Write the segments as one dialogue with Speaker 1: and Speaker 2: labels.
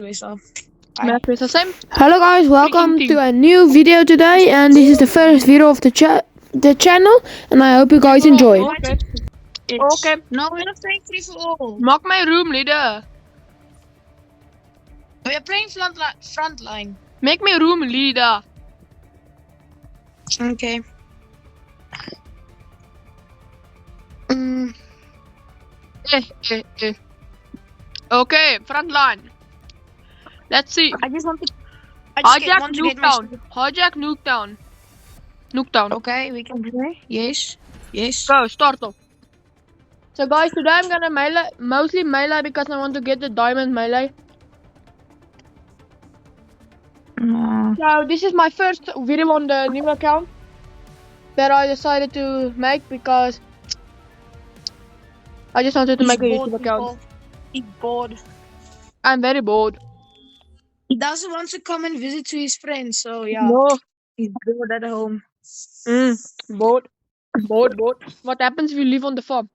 Speaker 1: Wesa.
Speaker 2: Matt with the same.
Speaker 3: Hello guys, welcome
Speaker 2: team.
Speaker 3: to a new video today, and this is the first video of the channel, and I hope you guys enjoy.
Speaker 2: Okay. Okay.
Speaker 1: No, we're not playing free for all.
Speaker 2: Maak my room leader.
Speaker 1: We're playing frontline.
Speaker 2: Make me room leader.
Speaker 1: Okay.
Speaker 2: Okay, front line. Let's see.
Speaker 1: I just want to
Speaker 2: Hijack
Speaker 1: want to get my
Speaker 2: Nuketown. Hijack Nuketown. Nuketown.
Speaker 1: Okay, we can do it. Yes. Yes.
Speaker 2: Go, start off. So guys, today I'm gonna melee, mostly melee because I want to get the diamond melee. So this is my first video on the new account that I decided to make because I just wanted to make a YouTube account.
Speaker 1: He's bored.
Speaker 2: I'm very bored.
Speaker 1: He doesn't want to come and visit to his friends, so yeah.
Speaker 2: No.
Speaker 1: He's bored at home.
Speaker 2: Bored. Bored. What happens if you live on the farm?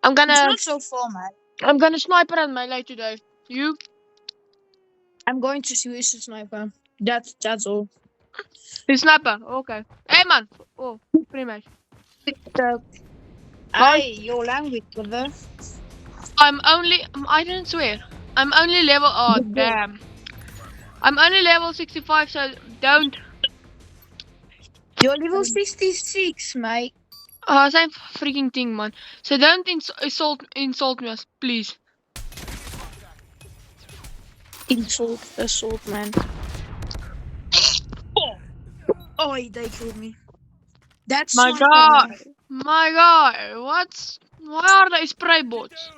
Speaker 2: I'm
Speaker 1: It's not so far, man.
Speaker 2: I'm gonna sniper and melee today. You?
Speaker 1: I'm going to Swiss sniper. That's all.
Speaker 2: The sniper. Okay. Hey man. Oh, pretty much.
Speaker 1: Hey, your language, brother.
Speaker 2: I didn't swear. I'm only level, oh damn. I'm only level 65, so don't.
Speaker 1: You're level 66, mate.
Speaker 2: Same freaking thing, man. So don't insult me, please.
Speaker 1: Assault, man. Oh, they killed me. That's
Speaker 2: My
Speaker 1: sniper,
Speaker 2: god.
Speaker 1: man.
Speaker 2: My god. Why are they spray bots?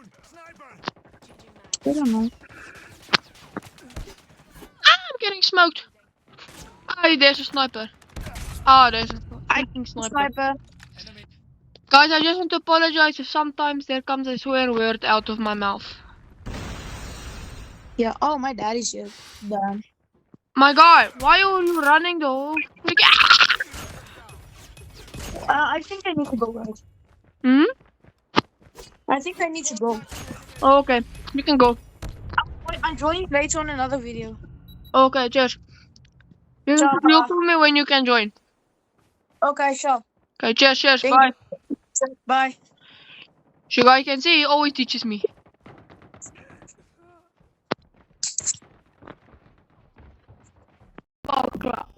Speaker 1: I don't know.
Speaker 2: I'm getting smoked. Oh, there's a sniper. Oh, there's a freaking sniper. Guys, I just want to apologize if sometimes there comes a swear word out of my mouth.
Speaker 1: Yeah, oh, my dad is here. Damn.
Speaker 2: My god, why are you running the whole
Speaker 1: I think I need to go, guys. I think I need to go.
Speaker 2: Oh, okay, you can go.
Speaker 1: I'm joining later on another video.
Speaker 2: Okay, cheers. You'll call me when you can join.
Speaker 1: Okay, sure.
Speaker 2: Okay, cheers,
Speaker 1: Thank
Speaker 2: bye.
Speaker 1: you. Bye.
Speaker 2: So guys, you can see he always teaches me. Oh crap.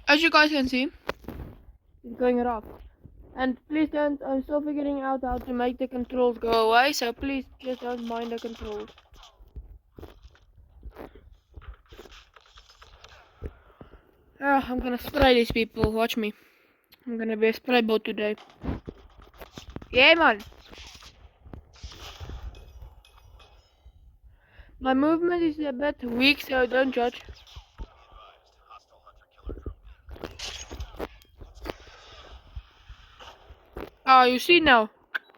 Speaker 2: As you guys can see, it's going rough. And please don't, I'm still figuring out how to make the controls go away, so please just don't mind the controls. I'm gonna spray these people, watch me. I'm gonna be a spray bot today. Yeah, man. My movement is a bit weak, so don't judge. Oh, you see now?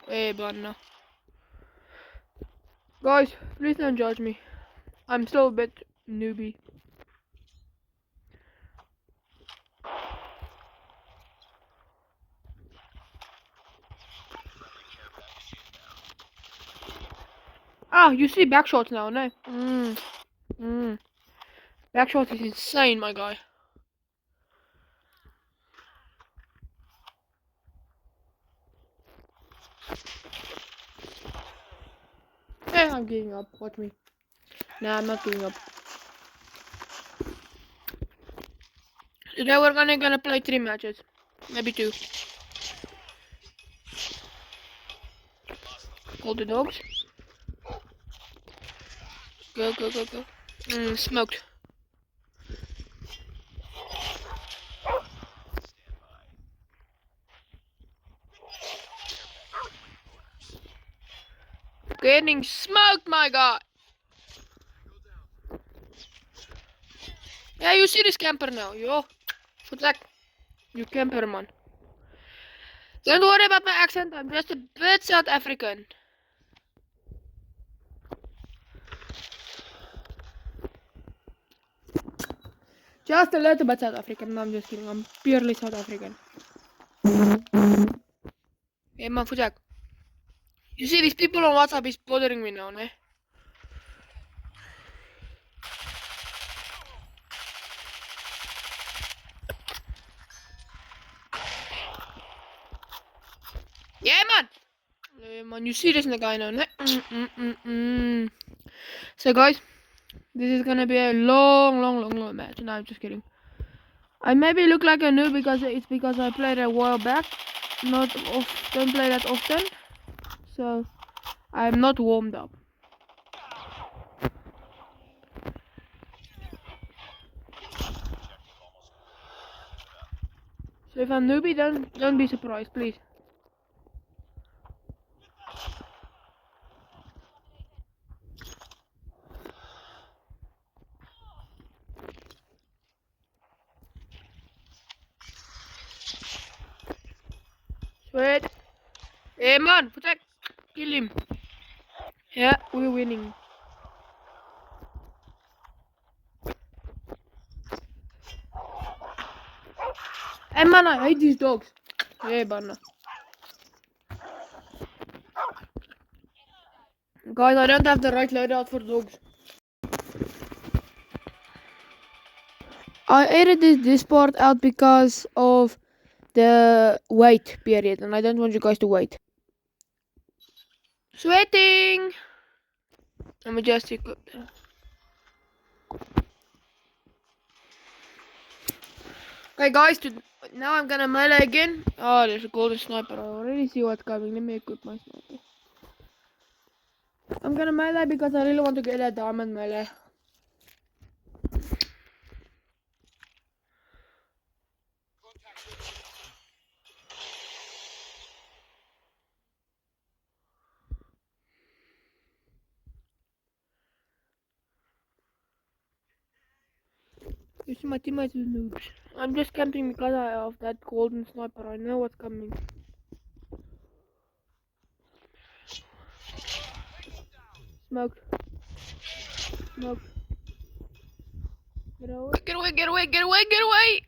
Speaker 2: Hey, banana. Guys, please don't judge me. I'm still a bit newbie. Ah, you see backshots now, no? Backshot is insane, my guy. Hey, I'm giving up. Watch me. Nah, I'm not giving up. Today we're gonna play 3 matches. Maybe 2. Call the dogs. Go. Smoked. Getting smoked, my guy. Yeah, you see this camper now, yo. Vertrek. You camper, man. Don't worry about my accent, I'm just a bit South African. Just a little bit South African, no, I'm just kidding, I'm purely South African. Hey man, Fujak. You see these people on WhatsApp is bothering me now, ne? Yeah man! Yeah man, you see this guy now, ne? So guys, this is gonna be a long match. No, I'm just kidding. I maybe look like a noob because I played a while back. Don't play that often. So I'm not warmed up. So if I'm newbie, don't be surprised, please. Sweet. Hey man, protect. Kill him. Yeah, we're winning. Hey man, I hate these dogs. Hey man. Guys, I don't have the right loadout for dogs.
Speaker 3: I edited this part out because of the wait period, and I don't want you guys to wait.
Speaker 2: Sweating. Let me just equip. Okay guys, now I'm gonna melee again. Oh, there's a golden sniper. I already see what's coming. Let me equip my sniper. I'm gonna melee because I really want to get that diamond melee. You see my teammates with noobs. I'm just camping because of that golden sniper. I know what's coming. Smoked. Smoked. Get away, get away, get away, get away, get away!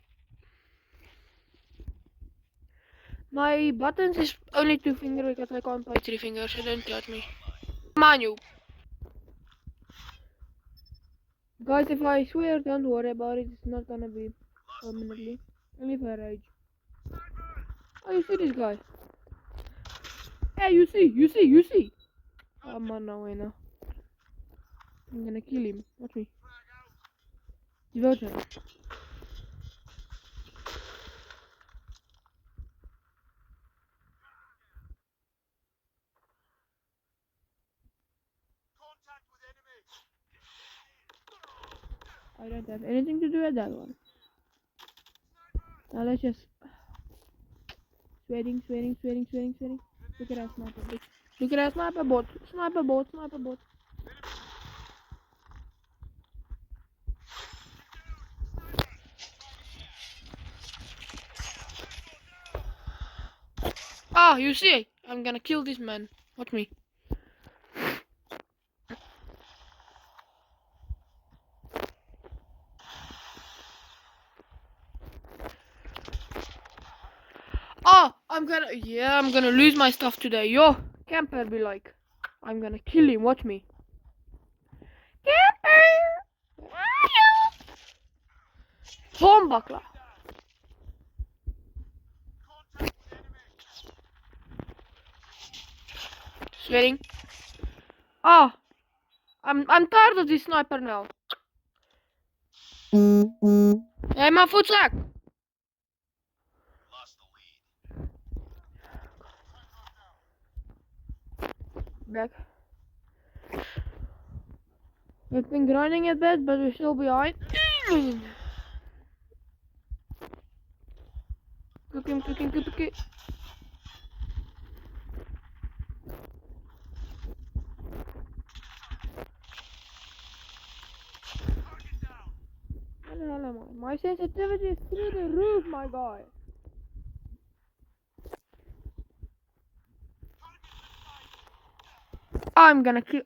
Speaker 2: My buttons is only 2 fingers because I can't play 3 fingers, so don't judge me. Come on, you! Guys, if I swear, don't worry about it. It's not gonna be permanently. Only if I rage. Oh, you see this guy? Hey, you see! Come on now, Wayne. I'm gonna kill him. Watch me. Devotion. I don't have anything to do with that one. Now let's just sweating. Look at that sniper, bitch. Look at that sniper bot. Sniper bot. Ah, you see? I'm gonna kill this man. Watch me. Oh, I'm gonna lose my stuff today. Yo, camper be like, I'm gonna kill him. Watch me. Camper! Bombakla. Sweating. Oh, I'm tired of this sniper now. Hey, my foot sack. Back. We've been grinding a bit, but we're still behind. Cooking. What the hell am I? My sensitivity is through the roof, my guy. I'm gonna kill.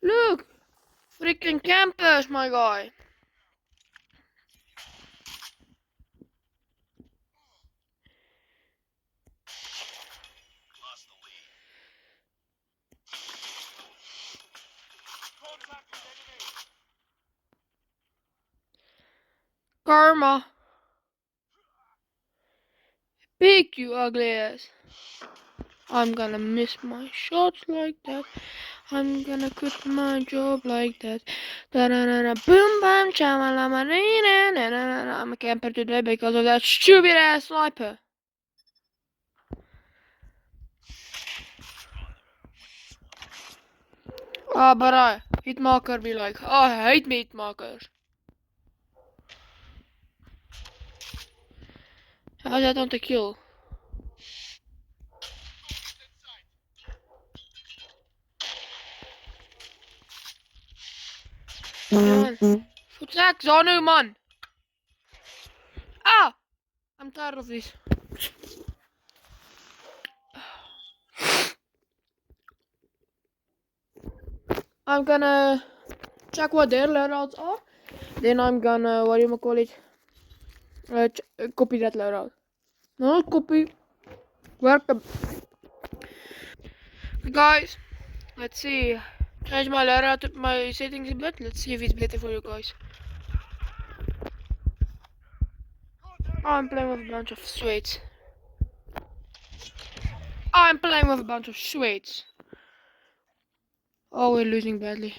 Speaker 2: Look! Freaking campers, my guy.
Speaker 3: Karma. Pick, you ugly ass. I'm gonna miss my shots like that. I'm gonna quit my job like that. Da-da-da-da, boom bam chamalama. I'm a camper today because of that stupid ass sniper. Ah, but I hit marker be like, oh, I hate meat markers. How's that on the kill? Man, attack Zanu, man. Ah, I'm tired of this. I'm gonna check what their loadouts are. Then I'm gonna, what do you call it? Copy that loadout. No, not copy. Work them. Guys, let's see. Change my loadout, my settings a bit. Let's see if it's better for you guys. I'm playing with a bunch of Swedes. I'm playing with a bunch of Swedes. Oh, we're losing badly.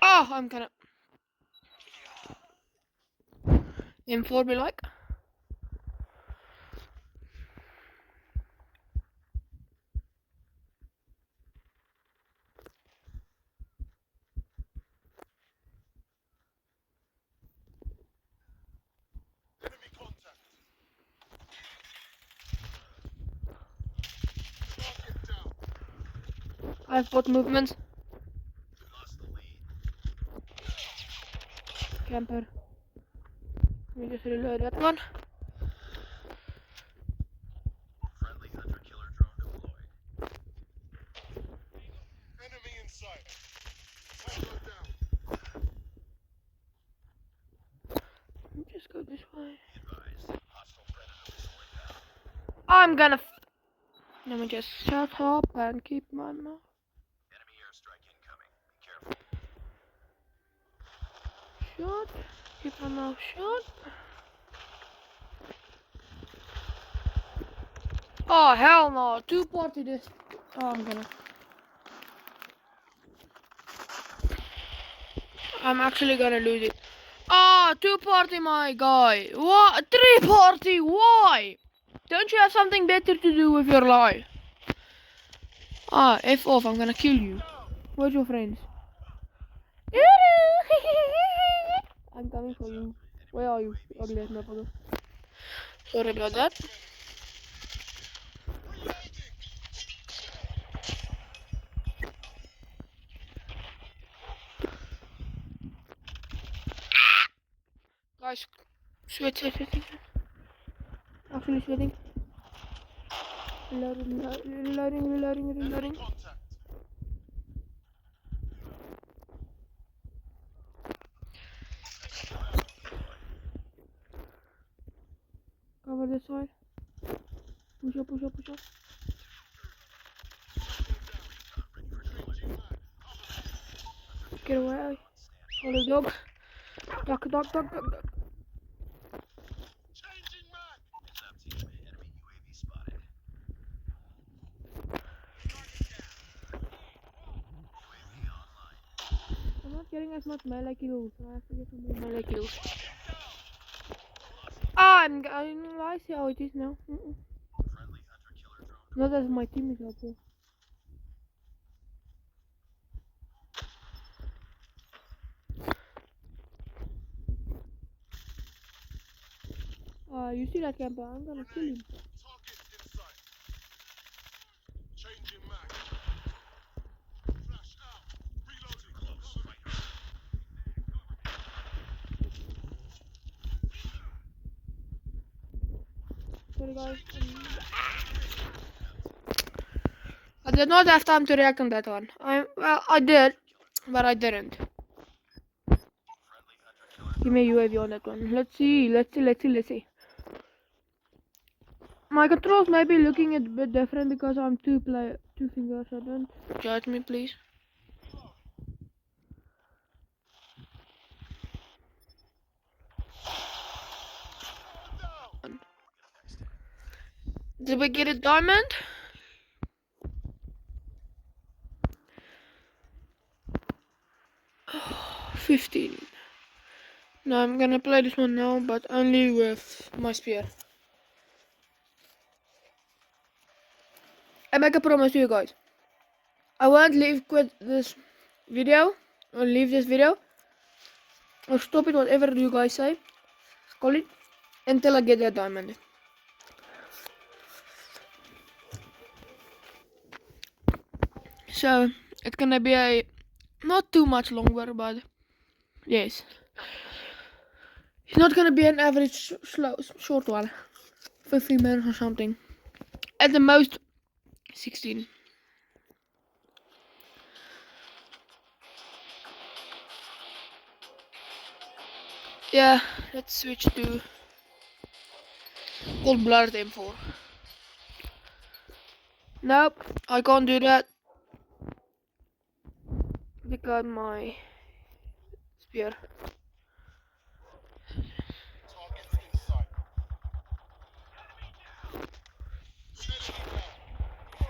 Speaker 3: Oh, I'm gonna M4 be like. I've got movement. Camper. Let me just reload that one.
Speaker 4: Friendly hunter-killer drone deployed. Enemy in sight. Tango down.
Speaker 3: Let me just go this way.
Speaker 4: Be advised. Hostile predator missile inbound.
Speaker 3: I'm gonna. Let me just shut up and keep my mouth.
Speaker 4: Enemy airstrike incoming. Be careful.
Speaker 3: Shut. Keep my mouth shut. Oh hell no! Two party this. Oh, I'm actually gonna lose it. Ah, two party, my guy. What? Three party? Why? Don't you have something better to do with your life? Ah, F off. I'm gonna kill you. Where's your friends? I'm coming for you. Where are you? Ugly ass motherfucker. Sorry about that. Guys, sweat. Actually sweating. Reloading.
Speaker 4: Contact.
Speaker 3: Cover this side. Push up. Get away. Holy dog. Duck.
Speaker 4: Changing mag. Heads up, team. Enemy UAV spotted. UAV online.
Speaker 3: I'm not getting as much melee kills, so I have to get some more melee kills. I see how it is now.
Speaker 4: Friendly hunter-killer drone
Speaker 3: Not as my team is out there. You see that camper? I'm gonna kill him.
Speaker 4: target in sight. Changing mag. Flash out. Reloading. Close.
Speaker 3: Sorry guys. I did not have time to react on that one. I did, but I didn't. Give me a UAV on that one. Let's see. My controls may be looking a bit different because I'm two fingers. So don't judge me, please. Did we get a diamond? Oh, 15. No, I'm gonna play this one now, but only with my spear. I make a promise to you guys. I won't quit this video, or leave this video, or stop it, whatever you guys say, call it, until I get that diamond. So, it's gonna be a not too much longer, but yes. It's not gonna be an average short one. 15 minutes or something. At the most, 16. Yeah, let's switch to Cold-Blooded M4. Nope, I can't do that. Because my spear.
Speaker 4: Targets in sight. Shooting down.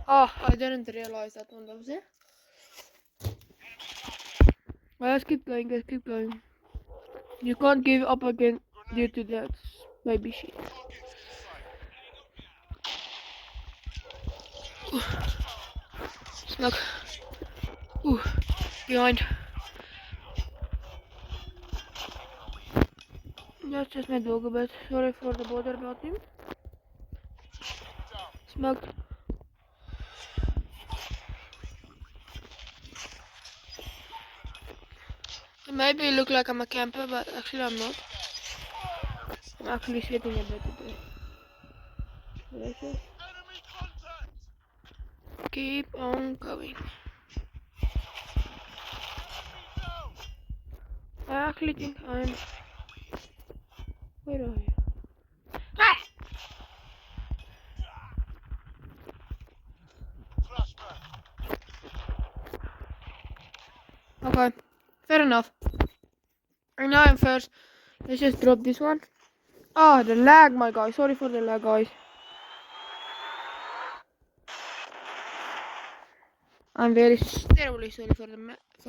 Speaker 3: Oh, I didn't realize that one was there. Well, let's keep going, let's keep going. You can't give up again due to that baby shit. Smoke. Ooh, behind. That's just my dog a bit. Sorry for the bother about him. Smoked. It maybe look like I'm a camper, but actually I'm not. I'm actually sitting a bit today.
Speaker 4: Enemy contact.
Speaker 3: Keep on going. I actually think I'm... Where are you? Ah!
Speaker 4: Flashback.
Speaker 3: Okay, fair enough. And now I'm first. Let's just drop this one. Oh, the lag, my guy. Sorry for the lag, guys. I'm very terribly sorry for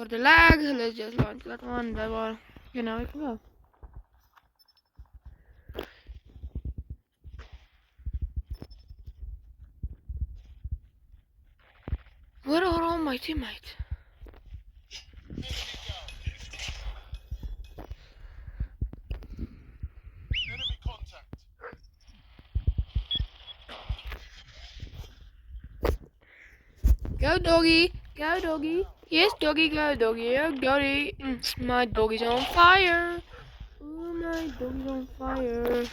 Speaker 3: the lag. Let's just launch that one. That one. Okay, now we can go. Where are all my teammates?
Speaker 4: Enemy contact.
Speaker 3: Go doggy, go doggy. Yes, doggy, go doggy, oh doggy. My doggy's on fire. Oh, my doggy's on fire.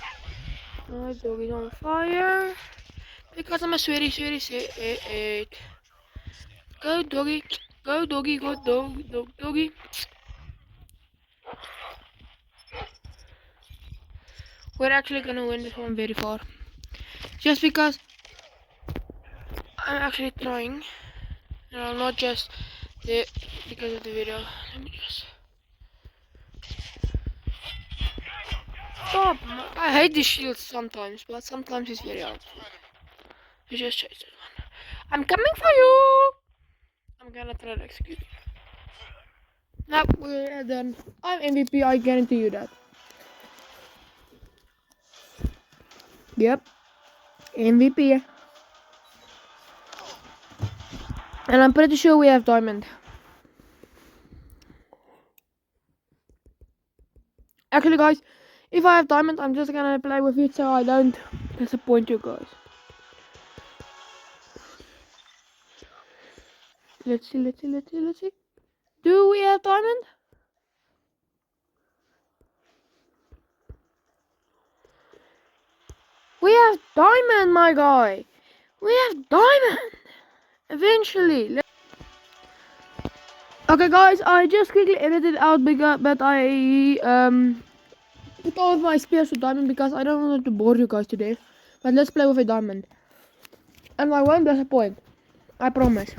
Speaker 3: My doggy's on fire. Because I'm a sweetie, sweetie. Go doggy, go doggy, go doggy. We're actually gonna win this one very far. Just because I'm actually trying. No, not just because of the video. Let me just stop. I hate these shields sometimes, but sometimes it's very hard. You just chase this one. I'm coming for you. I'm gonna try to execute. Now we're done. I'm MVP. I guarantee you that. Yep, MVP. And I'm pretty sure we have diamond. Actually, guys, if I have diamond, I'm just gonna play with it so I don't disappoint you guys. Let's see. Do we have diamond? We have diamond, my guy. We have diamond. Eventually. Okay, guys, I just quickly edited out but I put all of my spears with diamond because I don't want to bore you guys today. But let's play with a diamond. And I won't disappoint. I promise.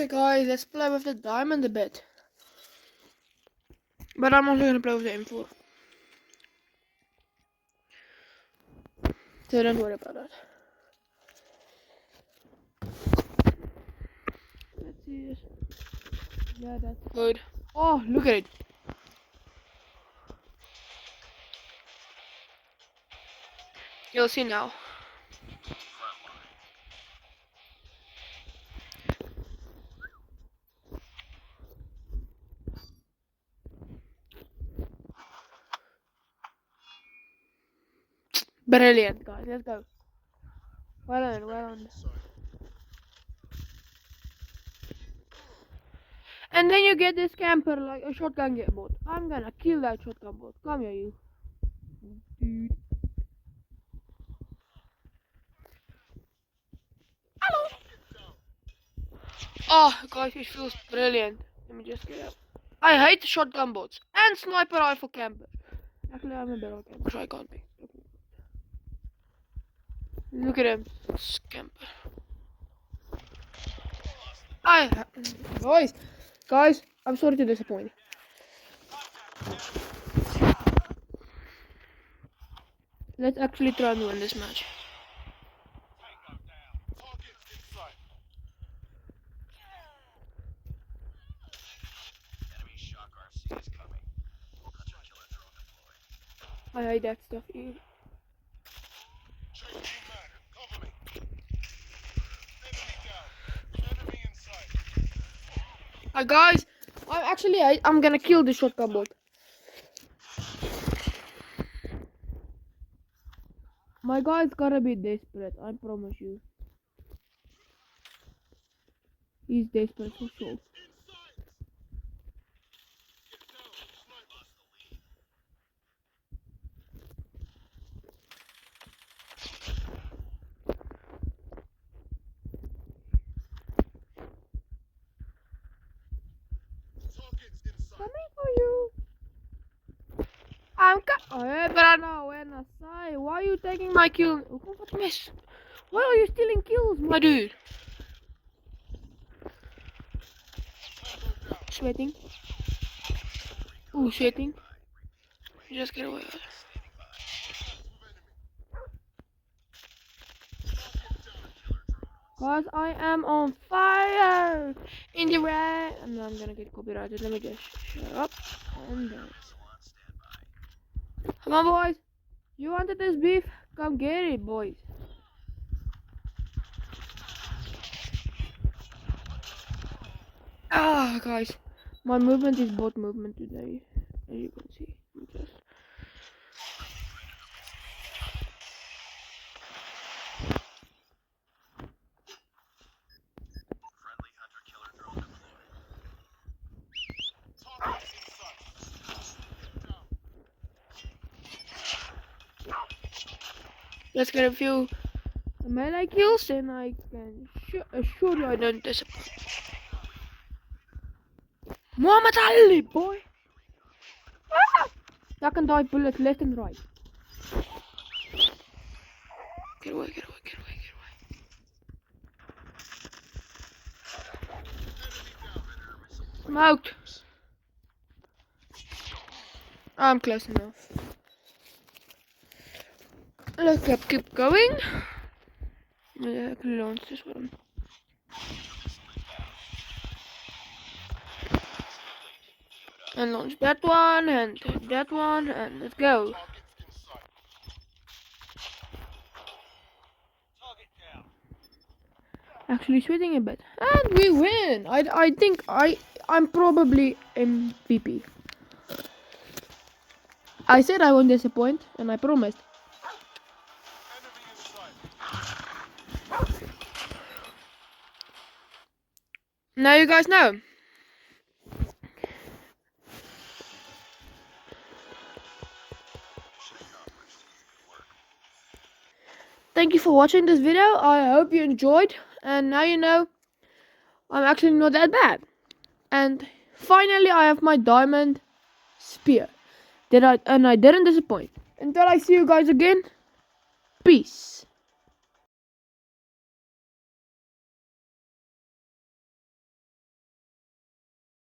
Speaker 3: Okay guys, let's play with the diamond a bit. But I'm also gonna play with the M4. So don't worry about that. Let's see this. Yeah, that's good. Oh, look at it. You'll see now. Brilliant, guys. Let's go. Well done, well done. And then you get this camper like a shotgun bot. I'm gonna kill that shotgun bot. Come here, you. Dude. Hello. Oh, guys, it feels brilliant. Let me just get up. I hate the shotgun bots and sniper rifle campers. Actually, I'm a barrel camper, so I can't be. Look at him, scamper. Guys, I'm sorry to disappoint. Let's actually try and win this match.
Speaker 4: Enemy shock RC is coming. Hunter killer drone deployed.
Speaker 3: I hate that stuff.
Speaker 4: Changing mag. Cover me. Enemy down. Enemy in sight.
Speaker 3: Guys, I'm gonna kill the shotgun bot. My guy's gotta be desperate, I promise you. He's desperate for sure. Coming for you. But I know when I say, why are you taking my kill? What mess? Why are you stealing kills, my dude? Sweating. Ooh, sweating. Just get away with it. Cause I am on fire in the red. I'm gonna get copyrighted. Let me just shut up and dance. Come on, boys. You wanted this beef? Come get it, boys. Ah, guys. My movement is bot movement today, as you can see.
Speaker 4: Friendly hunter killer drone deployed. Targets in sight.
Speaker 3: Let's get a few melee kills, and I can assure you I don't disappoint. Muhammad Ali, boy! Ah! Duck and dive bullets left and right. Get away, get away, get away, get away. Smoked. I'm close enough. Let's keep going. Yeah, I can launch this one. And launch that one, and let's go. Actually sweating a bit. And we win! I think I'm probably MVP. I said I won't disappoint, and I promised. Now you guys know. Thank you for watching this video. I hope you enjoyed. And now you know I'm actually not that bad. And finally I have my diamond spear. And I didn't disappoint. Until I see you guys again. Peace.